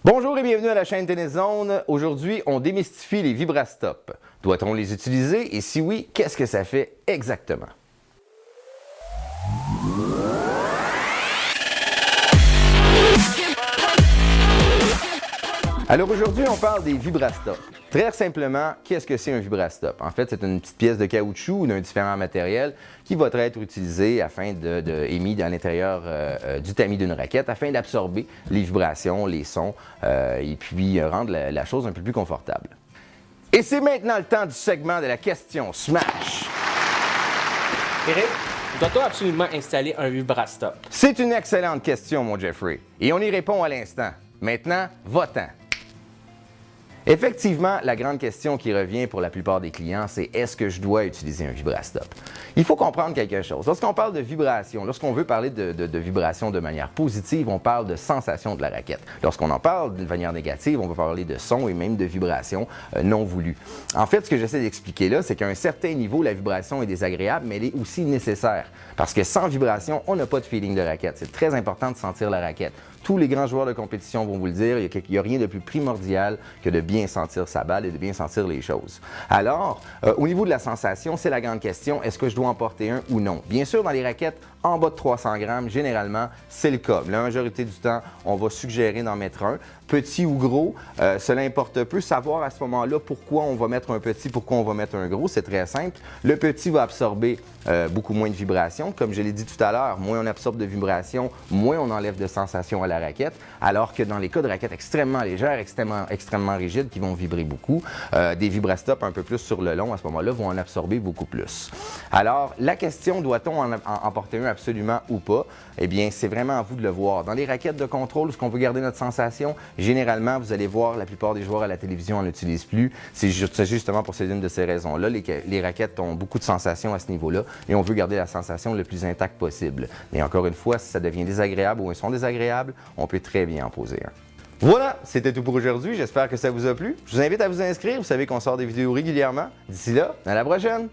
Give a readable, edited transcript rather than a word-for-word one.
Bonjour et bienvenue à la chaîne Tennis Zone. Aujourd'hui, on démystifie les VibraStop. Doit-on les utiliser et si oui, qu'est-ce que ça fait exactement? Alors aujourd'hui, on parle des VibraStop. Très simplement, qu'est-ce que c'est un VibraStop? En fait, c'est une petite pièce de caoutchouc ou d'un différent matériel qui va être utilisé afin émis à l'intérieur du tamis d'une raquette afin d'absorber les vibrations, les sons et puis rendre la chose un peu plus confortable. Et c'est maintenant le temps du segment de la question Smash. Eric, doit-on absolument installer un VibraStop? C'est une excellente question, mon Jeffrey. Et on y répond à l'instant. Maintenant, va-t'en. Effectivement, la grande question qui revient pour la plupart des clients, c'est est-ce que je dois utiliser un VibraStop? Il faut comprendre quelque chose. Lorsqu'on parle de vibration, lorsqu'on veut parler de vibration de manière positive, on parle de sensation de la raquette. Lorsqu'on en parle de manière négative, on va parler de son et même de vibration non voulue. En fait, ce que j'essaie d'expliquer là, c'est qu'à un certain niveau, la vibration est désagréable, mais elle est aussi nécessaire. Parce que sans vibration, on n'a pas de feeling de raquette. C'est très important de sentir la raquette. Tous les grands joueurs de compétition vont vous le dire, il n'y a rien de plus primordial que de bien sentir sa balle et de bien sentir les choses. Alors, au niveau de la sensation, c'est la grande question, est-ce que je dois en porter un ou non? Bien sûr, dans les raquettes en bas de 300 grammes, généralement, c'est le cas. La majorité du temps, on va suggérer d'en mettre un. Petit ou gros, cela importe peu. Savoir à ce moment-là pourquoi on va mettre un petit, pourquoi on va mettre un gros, c'est très simple. Le petit va absorber beaucoup moins de vibrations. Comme je l'ai dit tout à l'heure, moins on absorbe de vibrations, moins on enlève de sensations à la raquette. Alors que dans les cas de raquettes extrêmement légères, extrêmement rigides, qui vont vibrer beaucoup, des VibraStop un peu plus sur le long, à ce moment-là, vont en absorber beaucoup plus. Alors, la question, doit-on en porter un absolument ou pas? Eh bien, c'est vraiment à vous de le voir. Dans les raquettes de contrôle, est-ce qu'on veut garder notre sensation? Généralement, vous allez voir, la plupart des joueurs à la télévision n'en utilisent plus. C'est justement pour une de ces raisons-là. Les raquettes ont beaucoup de sensations à ce niveau-là et on veut garder la sensation le plus intacte possible. Mais encore une fois, si ça devient désagréable ou un son désagréable, on peut très bien en poser un. Voilà, c'était tout pour aujourd'hui. J'espère que ça vous a plu. Je vous invite à vous inscrire. Vous savez qu'on sort des vidéos régulièrement. D'ici là, à la prochaine!